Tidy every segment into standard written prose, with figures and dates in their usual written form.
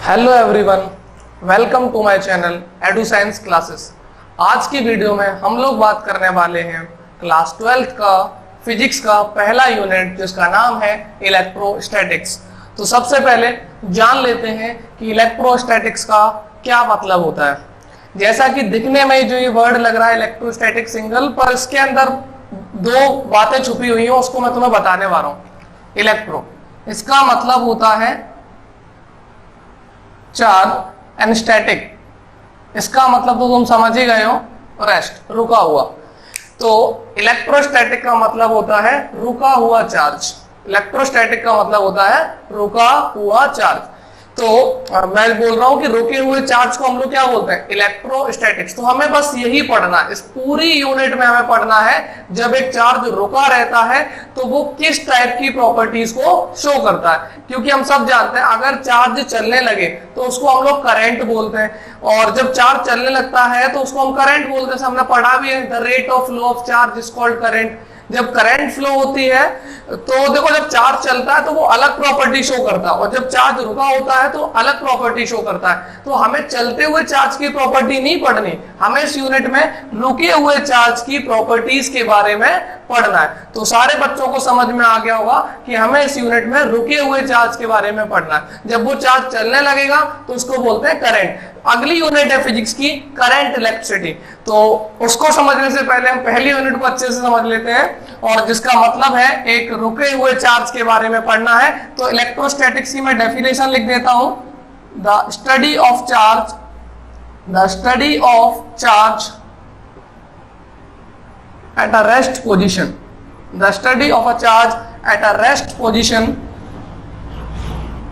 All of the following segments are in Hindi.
Hello everyone, welcome to my channel Edu Science classes. आज की वीडियो में हम लोग बात करने वाले हैं क्लास 12th का फिजिक्स का पहला यूनिट जिसका नाम है इलेक्ट्रोस्टैटिक्स। तो सबसे पहले जान लेते हैं कि इलेक्ट्रोस्टैटिक्स का क्या मतलब होता है। जैसा कि दिखने में जो ये वर्ड लग रहा है इलेक्ट्रोस्टैटिक सिंगल, पर इसके अंदर दो बातें छुपी हुई हैं, उसको मैं तुम्हें बताने वाला हूं। इलेक्ट्रो, इसका मतलब होता है चार्ज, एंड स्टैटिक इसका मतलब तो तुम समझ ही गए हो, रेस्ट, रुका हुआ। तो इलेक्ट्रोस्टैटिक का मतलब होता है रुका हुआ चार्ज। इलेक्ट्रोस्टैटिक का मतलब होता है रुका हुआ चार्ज। तो मैं बोल रहा हूं कि रुके हुए चार्ज को हम लोग क्या बोलते हैं, इलेक्ट्रोस्टैटिक्स। तो हमें बस यही पढ़ना है, इस पूरी यूनिट में हमें पढ़ना है जब एक चार्ज रुका रहता है तो वो किस टाइप की प्रॉपर्टीज को शो करता है। क्योंकि हम सब जानते हैं अगर चार्ज चलने लगे तो उसको हम लोग करंट बोलते हैं, और जब चार्ज चलने लगता है तो उसको हम करंट बोलते हैं। हमने पढ़ा भी है, the rate of flow of charge is called current. जब करंट फ्लो होती है तो देखो, जब चार्ज चलता है तो वो अलग प्रॉपर्टी शो करता है, और जब चार्ज रुका होता है तो अलग प्रॉपर्टी शो करता है। तो हमें चलते हुए चार्ज की प्रॉपर्टी नहीं पढ़नी, हमें इस यूनिट में रुके हुए चार्ज की प्रॉपर्टीज के बारे में पढ़ना है। तो सारे बच्चों को समझ में आ गया होगा कि हमें इस यूनिट में रुके हुए चार्ज के बारे में पढ़ना है। जब वो चार्ज चलने लगेगा तो उसको बोलते हैं करंट। अगली यूनिट है फिजिक्स की करंट इलेक्ट्रिसिटी। तो उसको समझने से पहले हम पहली यूनिट को अच्छे से समझ लेते हैं, और जिसका मतलब है एक रुके हुए चार्ज के बारे में पढ़ना है। तो इलेक्ट्रोस्टैटिक्स की मैं डेफिनेशन लिख देता हूं, the study of charge, the study of charge at a rest position, the study of a charge at a rest position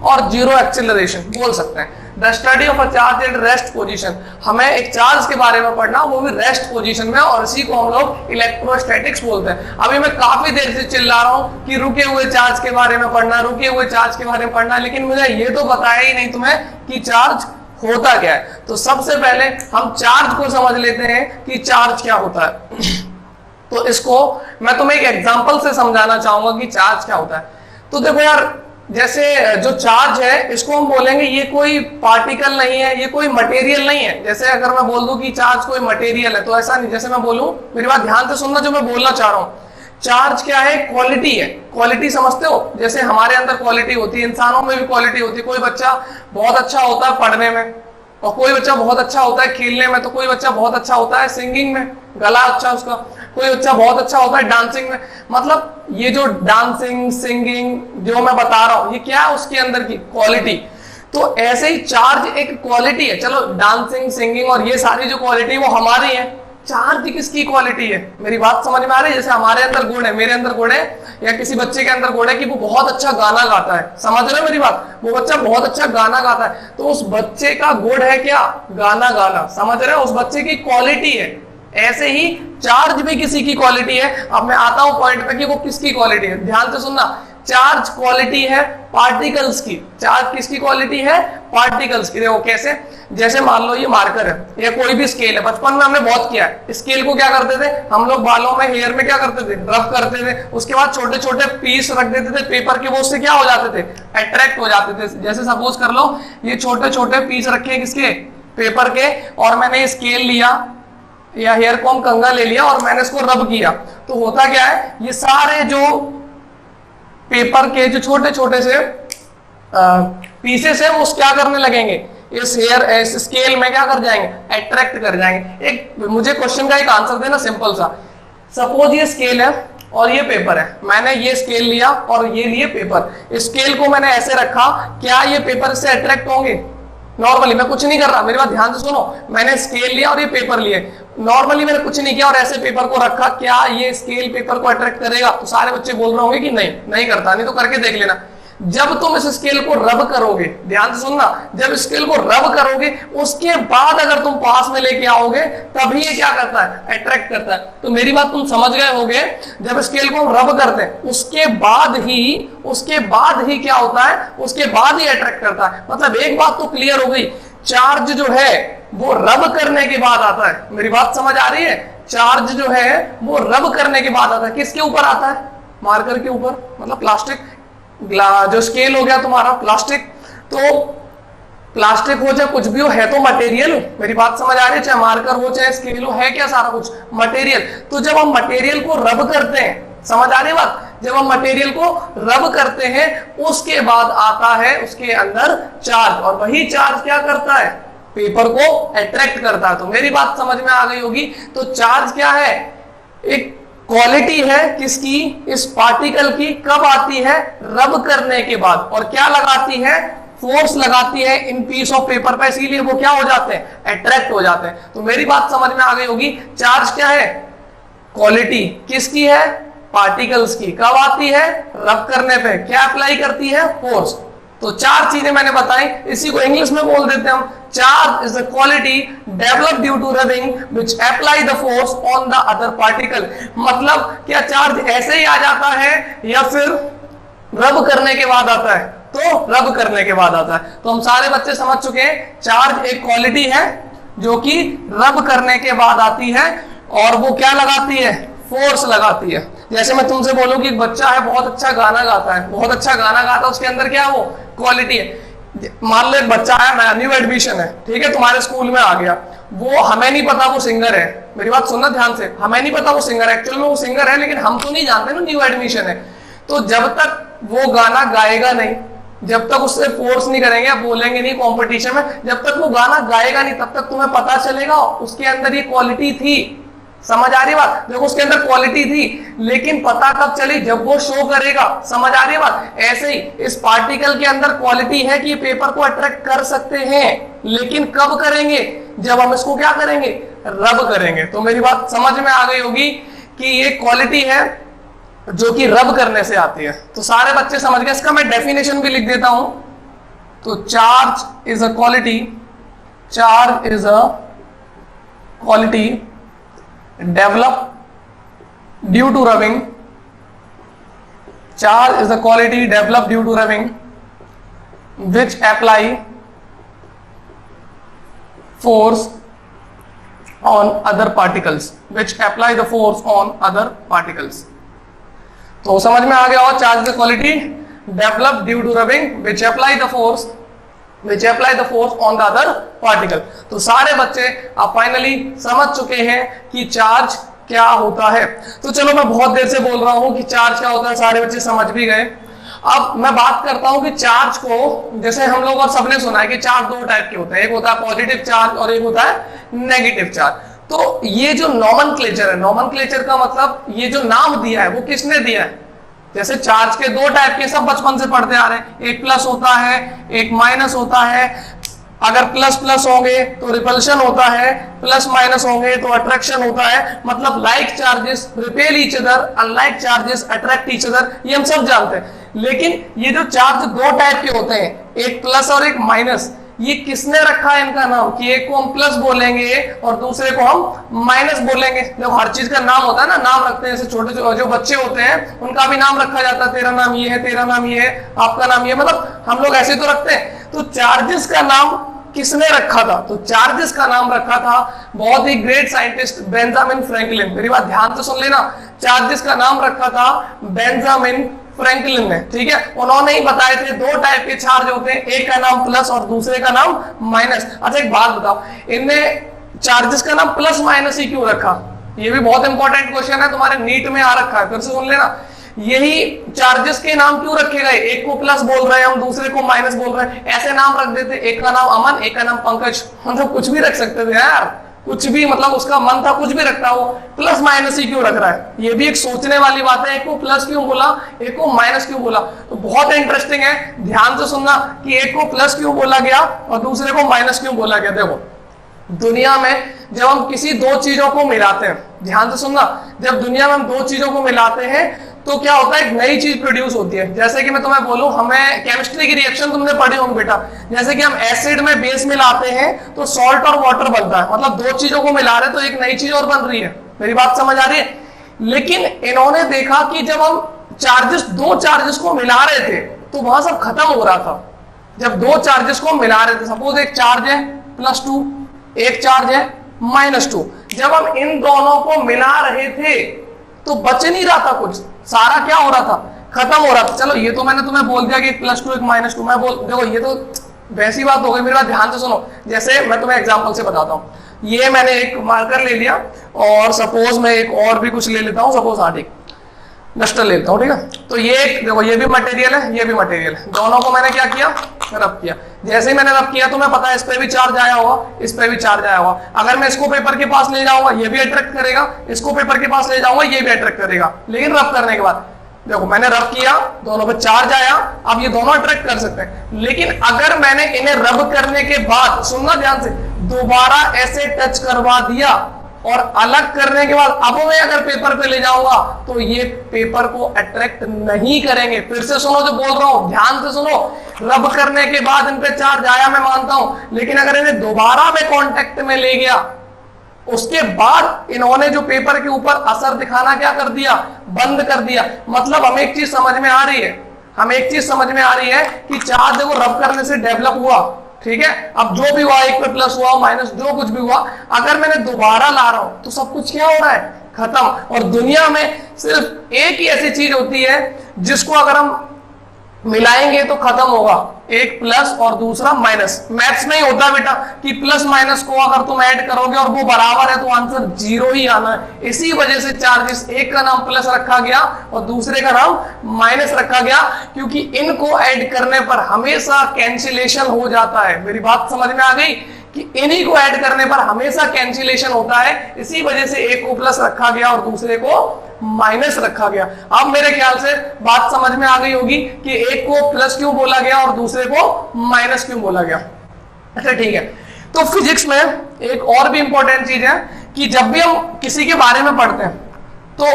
और जीरो एक्सेलरेशन बोल सकते हैं। The study of a charge at rest position, हमें एक चार्ज के बारे में पढ़ना, वो भी रेस्ट पोजीशन में, और इसी को हम लोग इलेक्ट्रोस्टैटिक्स बोलते हैं। अभी मैं काफी देर से चिल्ला रहा हूं कि रुके हुए चार्ज के बारे में पढ़ना, रुके हुए चार्ज के बारे में पढ़ना, लेकिन मुझे ये तो बताया ही नहीं तुम्हें कि चार्ज होता क्या है। तो सबसे पहले हम चार्ज को समझ लेते हैं कि चार्ज क्या होता है। तो इसको मैं तुम्हें एक एग्जांपल से समझाना चाहूंगा कि चार्ज क्या होता है। तो देखो यार, जैसे जो चार्ज है इसको हम बोलेंगे ये कोई पार्टिकल नहीं है, ये कोई मटेरियल नहीं है। जैसे अगर मैं बोल दूं कि चार्ज कोई मटेरियल है तो ऐसा नहीं। जैसे मैं बोलूं, मेरी बात ध्यान से सुनना जो मैं बोलना चाह रहा हूं। चार्ज क्या है, क्वालिटी है। क्वालिटी समझते हो, जैसे हमारे अंदर क्वालिटी होती है, इंसानों में भी क्वालिटी होती है। कोई बच्चा बहुत अच्छा होता है पढ़ने में, और कोई बच्चा बहुत अच्छा होता है खेलने में, तो कोई बच्चा बहुत अच्छा होता है सिंगिंग में, गला अच्छा उसका, कोई बच्चा बहुत अच्छा होता है डांसिंग में। मतलब ये जो डांसिंग, सिंगिंग जो मैं बता रहा हूं, ये क्या है उसके अंदर की क्वालिटी। तो ऐसे ही चार्ज एक क्वालिटी है। चलो डांसिंग, सिंगिंग और ये सारी जो क्वालिटी वो हमारी है, चार्ज किसकी क्वालिटी है, मेरी बात समझ में आ रही है। जैसे हमारे अंदर गुण है, मेरे अंदर गुण है, या किसी बच्चे के अंदर गुण है कि वो बहुत अच्छा गाना गाता है, समझ रहे हो मेरी बात, वो बच्चा बहुत अच्छा गाना गाता है, तो उस बच्चे का गुण है क्या, गाना गाना, समझ रहे हो, उस बच्चे की क्वालिटी है। ऐसे ही चार्ज भी किसी की क्वालिटी है। अब मैं आता हूं पॉइंट पे कि वो किसकी क्वालिटी है, ध्यान से सुनना। चार्ज क्वालिटी है पार्टिकल्स की। चार्ज किसकी क्वालिटी है, पार्टिकल्स की। देखो कैसे, जैसे मान लो ये मार्कर है या कोई भी स्केल है, बचपन में हमने बहुत किया है। स्केल को क्या करते थे हम लोग, बालों में, हेयर में क्या करते थे, रफ करते थे। उसके बाद छोटे छोटे पीस रख देते थे पेपर के, वो उससे क्या हो जाते थे, अट्रैक्ट हो जाते थे। जैसे सपोज कर लो ये छोटे छोटे पीस रखे किसके, पेपर के, और मैंने स्केल लिया या हेयर कॉम कंघा ले लिया और मैंने इसको रब किया, तो होता क्या है, ये सारे जो पेपर के जो छोटे छोटे से पीसेस है वो क्या करने लगेंगे, इस हेयर, इस स्केल में क्या कर जाएंगे, अट्रैक्ट कर जाएंगे। एक मुझे क्वेश्चन का एक आंसर देना सिंपल सा। सपोज ये स्केल है और ये पेपर है, मैंने ये स्केल लिया और ये लिए पेपर। स्केल को मैंने ऐसे रखा, क्या ये पेपर से अट्रैक्ट होंगे, नॉर्मली मैं कुछ नहीं कर रहा, मेरी बात ध्यान से सुनो, मैंने स्केल लिया और ये पेपर लिए, नॉर्मली मैंने कुछ नहीं किया और ऐसे पेपर को रखा, क्या ये स्केल पेपर को अट्रैक्ट करेगा? तो सारे बच्चे बोल रहे होंगे कि नहीं, नहीं करता। नहीं तो करके देख लेना। जब तुम इस स्केल को रब करोगे, ध्यान से सुनना, जब स्केल को रब करोगे उसके बाद अगर तुम पास में लेके आओगे तभी ये क्या करता है, अट्रैक्ट करता है। तो मेरी बात तुम समझ गए होगे, जब स्केल को हम रब करते हैं उसके बाद ही क्या होता है, उसके बाद ही अट्रैक्ट करता है। मतलब एक बात तो क्लियर हो गई, चार्ज जो है वो रब करने के बाद आता है। मेरी बात समझ आ रही है, चार्ज जो है वो रब करने के बाद आता है। किसके ऊपर आता है, मार्कर के ऊपर, मतलब प्लास्टिक, जो स्केल हो गया तुम्हारा प्लास्टिक, तो प्लास्टिक हो चाहे कुछ भी हो, है तो मटेरियल। मेरी बात समझ आ रही है? चाहे मार्कर हो चाहे स्केल हो, है क्या सारा कुछ? मटेरियल। तो जब हम मटेरियल को रब करते हैं, समझ आ रही बात? जब हम मटेरियल को रब करते हैं उसके बाद आता है उसके अंदर चार्ज, और वही चार्ज क्या करता है? पेपर को अट्रैक्ट करता है। तो मेरी बात समझ में आ गई होगी। तो चार्ज क्या है? एक क्वालिटी है किसकी? इस पार्टिकल की। कब आती है? रब करने के बाद। और क्या लगाती है? फोर्स लगाती है इन पीस ऑफ पेपर पे, इसीलिए वो क्या हो जाते हैं? अट्रैक्ट हो जाते हैं। तो मेरी बात समझ में आ गई होगी। चार्ज क्या है? क्वालिटी किसकी है? पार्टिकल्स की। कब आती है? रब करने पे। क्या अप्लाई करती है? फोर्स। तो चार चीजें मैंने बताई, इसी को इंग्लिश में बोल देते हैं हम। Charge is the quality develop due to rubbing which apply the force on the other particle. मतलब क्या चार्ज ऐसे ही आ जाता है या फिर रब करने के बाद आता है? तो रब करने के बाद आता है। तो हम सारे बच्चे समझ चुके हैं चार्ज एक क्वालिटी है जो कि रब करने के बाद आती है, और वो क्या लगाती है? फोर्स लगाती है। जैसे मैं तुमसे बोलूं कि एक बच्चा है बहुत अच्छा गाना गाता है, बहुत अच्छा गाना गाता है, उसके अंदर क्या है? वो क्वालिटी है। मान लो एक बच्चा है, न्यू एडमिशन है, ठीक है, तुम्हारे स्कूल में आ गया, वो हमें नहीं पता वो सिंगर है। मेरी बात सुनना ध्यान से, हमें नहीं पता वो सिंगर है, एक्चुअल में वो सिंगर है लेकिन हम तो नहीं जानते ना, न्यू एडमिशन है। तो जब तक वो गाना गाएगा नहीं, जब तक उससे फोर्स नहीं करेंगे, बोलेंगे नहीं कंपटीशन में, जब तक वो गाना गाएगा नहीं तब तक तुम्हें पता चलेगा उसके अंदर ये क्वालिटी थी। समझ आ रही बात? देखो उसके अंदर क्वालिटी थी, लेकिन पता कब चली? जब वो शो करेगा। समझ आ रही बात? ऐसे ही इस पार्टिकल के अंदर क्वालिटी है कि पेपर को अट्रैक्ट कर सकते हैं, लेकिन कब करेंगे? जब हम इसको क्या करेंगे? रब करेंगे। तो मेरी बात समझ में आ गई होगी कि ये क्वालिटी है जो कि रब करने से आती है। तो सारे बच्चे समझ गए। इसका मैं डेफिनेशन भी लिख देता हूं। तो charge is a quality, charge is a quality developed due to rubbing, charge is a quality developed due to rubbing which apply force on other particles, which apply the force on other particles. तो समझ में आ गया? और charge the quality developed due to rubbing which apply the force on the other particle. तो सारे बच्चे आप फाइनली समझ चुके हैं कि चार्ज क्या होता है। तो चलो मैं बहुत देर से बोल रहा हूं कि चार्ज क्या होता है, सारे बच्चे समझ भी गए। अब मैं बात करता हूं कि चार्ज को, जैसे हम लोग और सबने सुना है कि चार्ज दो टाइप के होते हैं, एक होता है पॉजिटिव चार्ज और एक होता है नेगेटिव चार्ज। तो ये जो नॉमेनक्लेचर है, नॉमेनक्लेचर का मतलब ये जो नाम दिया है वो किसने दिया है? जैसे चार्ज के दो टाइप के सब बचपन से पढ़ते आ रहे हैं, एक प्लस होता है एक माइनस होता है। अगर प्लस प्लस होंगे तो रिपल्शन होता है, प्लस माइनस होंगे तो अट्रैक्शन होता है। मतलब like charges repel each other, unlike charges attract each other, ये हम सब जानते हैं। लेकिन ये जो चार्ज दो टाइप के होते हैं, एक प्लस और एक माइनस, ये किसने रखा है इनका नाम? कि एक को हम प्लस बोलेंगे और दूसरे को हम माइनस बोलेंगे। देखो हर चीज का नाम होता है ना, नाम रखते हैं। जैसे छोटे जो बच्चे होते हैं उनका भी नाम रखा जाता है, तेरा नाम ये है, तेरा नाम ये है, आपका नाम ये, मतलब हम लोग ऐसे तो रखते हैं। तो चार्जेस का नाम किसने रखा था? तो चार्जेस का नाम रखा था बहुत ही ग्रेट साइंटिस्ट बेंजामिन फ्रैंकलिन। मेरी बात ध्यान से सुन लेना, चार्जेस का नाम रखा था बेंजामिन फ्रैंकलिन ने, ठीक है। उन्होंने ही बताए थे दो टाइप के चार्ज होते हैं, एक का नाम प्लस और दूसरे का नाम माइनस। अच्छा एक बात बताओ, इनने चार्जेस का नाम प्लस माइनस ही क्यों रखा? ये भी बहुत इंपॉर्टेंट क्वेश्चन है, तुम्हारे नीट में आ रखा है, फिर से सुन लेना। यही चार्जेस के नाम क्यों रखे गए? एक को प्लस बोल रहे हैं हम, दूसरे को माइनस बोल रहे हैं, ऐसे नाम रख देते। एक का नाम अमन, एक का नाम पंकज, मतलब कुछ भी रख सकते थे यार, कुछ भी, मतलब उसका मन था कुछ भी रखता हो। प्लस माइनस ही क्यों रख रहा है? ये भी एक सोचने वाली बात है, एक को प्लस क्यों बोला, एक को माइनस क्यों बोला। तो बहुत इंटरेस्टिंग है, ध्यान से सुनना कि एक को प्लस क्यों बोला गया और दूसरे को माइनस क्यों बोला गया। देखो दुनिया में जब हम किसी दो चीजों को मिलाते हैं, ध्यान से सुनना, जब दुनिया में हम दो चीजों को मिलाते हैं तो क्या होता है? एक नई चीज प्रोड्यूस होती है। जैसे कि मैं तुम्हें बोलूं, हमें केमिस्ट्री की रिएक्शन तुमने पढ़ी होंगी बेटा, जैसे कि हम एसिड में बेस मिलाते हैं तो सॉल्ट और वाटर बनता है, मतलब दो चीजों को मिला रहे तो एक नई चीज और बन रही है। मेरी बात समझ आ रही है? लेकिन इन्होंने देखा कि जब हम चार्जेस, दो चार्जेस को मिला रहे थे तो वहां सब खत्म हो रहा था। जब दो चार्जेस को मिला रहे थे, सपोज एक चार्ज है +2, एक चार्ज है -2, जब हम इन दोनों को मिला रहे थे तो बच नहीं रहा था कुछ, सारा क्या हो रहा था? खत्म हो रहा था। चलो ये तो मैंने तुम्हें बोल दिया कि +2 एक -2, मैं बोल, देखो ये तो वैसी बात हो गई, मेरी बात ध्यान से सुनो। जैसे मैं तुम्हें एग्जांपल से बताता हूँ, ये मैंने एक मार्कर ले लिया और सपोज मैं एक और भी कुछ ले लेता हूँ, सपोज हाँ ठीक डस्टर ले लेता हूँ, ठीक है। तो ये एक देखो, ये भी मटेरियल है, ये भी मटेरियल है, दोनों को मैंने क्या किया, रब किया। जैसे ही मैंने रब किया तो मैं पता है इस पे भी चार्ज आया होगा, इस पे भी चार्ज आया होगा। अगर मैं इसको पेपर के पास ले जाऊंगा ये भी अट्रैक्ट करेगा, इसको पेपर के पास ले जाऊंगा ये भी अट्रैक्ट करेगा। लेकिन रब करने के बाद देखो मैंने रब किया, दोनों पे चार्ज आया, अब ये दोनों अट्रैक्ट कर सकते हैं। लेकिन अगर मैंने इन्हें रब करने के बाद, सुनना ध्यान से, दोबारा ऐसे टच करवा दिया और अलग करने के बाद अब मैं अगर पेपर पे ले जाऊंगा तो ये पेपर को अट्रैक्ट नहीं करेंगे। फिर से सुनो जो बोल रहा हूं, ध्यान से सुनो। रब करने के बाद इन पे चार्ज आया मैं मानता हूं, लेकिन अगर इन्हें दोबारा मैं कांटेक्ट में ले गया, उसके बाद इन्होंने जो पेपर के ऊपर असर दिखाना क्या कर दिया, बंद कर दिया। मतलब हमें एक चीज समझ में आ रही है, हमें एक चीज समझ में आ रही है कि चार्ज देखो रब करने से डेवलप हुआ, ठीक है। अब जो भी हुआ, एक पे प्लस हुआ माइनस जो कुछ भी हुआ, अगर मैंने दोबारा ला रहा हूं तो सब कुछ क्या हो रहा है, खत्म। और दुनिया में सिर्फ एक ही ऐसी चीज होती है जिसको अगर हम मिलाएंगे तो खत्म होगा, एक प्लस और दूसरा माइनस। मैथ्स में ही होता है बेटा कि प्लस माइनस को अगर तुम ऐड करोगे और वो बराबर है तो आंसर 0 ही आना है। इसी वजह से चार्जेस, एक का नाम प्लस रखा गया और दूसरे का नाम माइनस रखा गया, क्योंकि इनको ऐड करने पर हमेशा कैंसिलेशन हो जाता है। मेरी बात समझ में आ गई कि इन्हीं को ऐड करने पर हमेशा कैंसिलेशन होता है। इसी वजह से एक को प्लस रखा गया और दूसरे को माइनस रखा गया। अब मेरे ख्याल से बात समझ में आ गई होगी कि एक को प्लस क्यों बोला गया और दूसरे को माइनस क्यों बोला गया। अच्छा ठीक है, तो फिजिक्स में एक और भी इंपॉर्टेंट चीज है कि जब भी हम किसी के बारे में पढ़ते हैं तो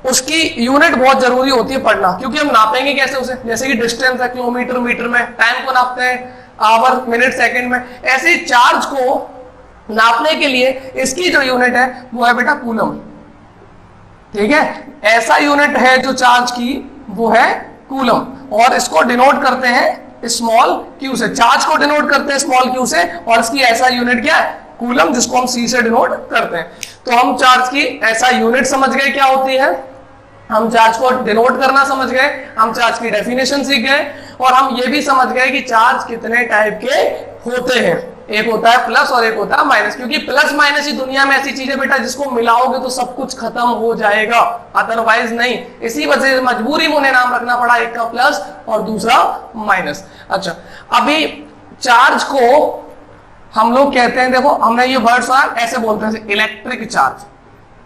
उसकी यूनिट बहुत जरूरी होती है पढ़ना, क्योंकि हम नापेंगे कैसे उसे। जैसे कि डिस्टेंस है किलोमीटर मीटर में, टाइम को नापते हैं आवर मिनट सेकंड में, ऐसे चार्ज को नापने के लिए इसकी जो यूनिट है वो है बेटा कूलम, ठीक है। ऐसा यूनिट है जो चार्ज की वो है कूलम, और इसको डिनोट करते हैं स्मॉल क्यू से। चार्ज को डिनोट करते हैं स्मॉल क्यू से, और इसकी ऐसा यूनिट क्या है, कूलम, जिसको हम सी से डिनोट करते हैं। तो हम चार्ज की ऐसा यूनिट समझ गए क्या होती है, हम चार्ज को डिनोट करना समझ गए, हम चार्ज की डेफिनेशन सीख गए, और हम ये भी समझ गए कि चार्ज कितने टाइप के होते हैं। एक होता है प्लस और एक होता है माइनस, क्योंकि प्लस माइनस ही दुनिया में ऐसी चीज है बेटा जिसको मिलाओगे तो सब कुछ खत्म हो जाएगा, अदरवाइज नहीं। इसी वजह से मजबूरी में उन्हें नाम रखना पड़ा, एक का प्लस और दूसरा माइनस। अच्छा, अभी चार्ज को हम लोग कहते हैं, देखो हमने ये वर्ड सुना, ऐसे बोलते हैं इलेक्ट्रिक चार्ज।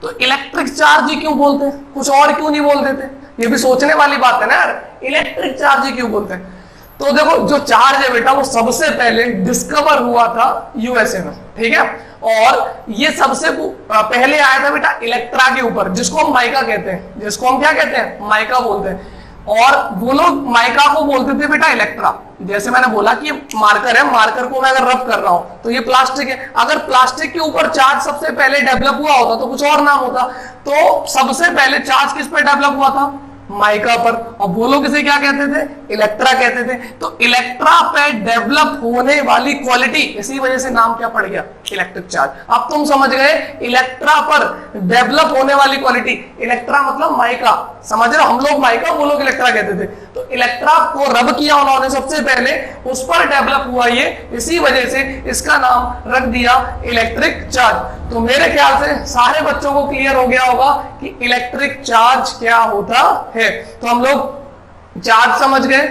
तो इलेक्ट्रिक चार्ज ही क्यों बोलते हैं, कुछ और क्यों नहीं बोल देते? ये भी सोचने वाली बात है ना यार, इलेक्ट्रिक चार्ज ही क्यों बोलते हैं? तो देखो जो चार्ज है बेटा वो सबसे पहले डिस्कवर हुआ था यूएसए में, ठीक है। और ये सबसे पहले आया था बेटा इलेक्ट्रा के ऊपर, जिसको हम माइका कहते हैं, जिसको हम क्या कहते हैं, माइका बोलते हैं। और वो लोग माइका को बोलते थे बेटा इलेक्ट्रा। जैसे मैंने बोला कि मार्कर है, मार्कर को मैं अगर रब कर रहा हूं तो ये प्लास्टिक है। अगर प्लास्टिक के ऊपर चार्ज सबसे पहले डेवलप हुआ होता तो कुछ और नाम होता। तो सबसे पहले चार्ज किस पे डेवलप हुआ था, माइका पर, और वो लोग इसे क्या कहते थे, इलेक्ट्रा कहते थे। तो इलेक्ट्रा पे डेवलप होने वाली क्वालिटी, इसी वजह से नाम क्या पड़ गया, इलेक्ट्रिक चार्ज। अब तुम समझ गए इलेक्ट्रा पर डेवलप होने वाली क्वालिटी, इलेक्ट्रा मतलब माइका, समझ रहे हो, हम लोग माइका वो लोग इलेक्ट्रा कहते थे। तो इलेक्ट्रा को रब किया उन्होंने सबसे पहले, उस पर डेवलप हुआ ये, इसी वजह से इसका नाम रख दिया इलेक्ट्रिक चार्ज। तो मेरे ख्याल से सारे बच्चों को क्लियर हो गया होगा कि इलेक्ट्रिक चार्ज क्या होता है। तो हम लोग चार्ज समझ गए,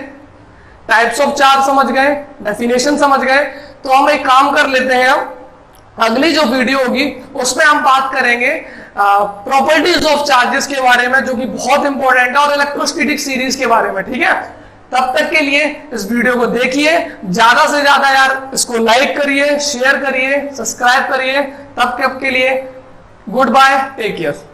टाइप्स ऑफ चार्ज समझ गए, डेफिनेशन समझ गए। तो हम एक काम कर लेते हैं, हम अगली जो वीडियो होगी उसमें हम बात करेंगे प्रॉपर्टीज ऑफ चार्जेस के बारे में, जो कि बहुत इंपॉर्टेंट है, और इलेक्ट्रोस्टैटिक सीरीज के बारे में, ठीक है। तब तक के लिए इस वीडियो को देखिए, ज्यादा से ज्यादा यार इसको लाइक करिए, शेयर करिए, सब्सक्राइब करिए। तब तक के लिए गुड बाय, टेक केयर।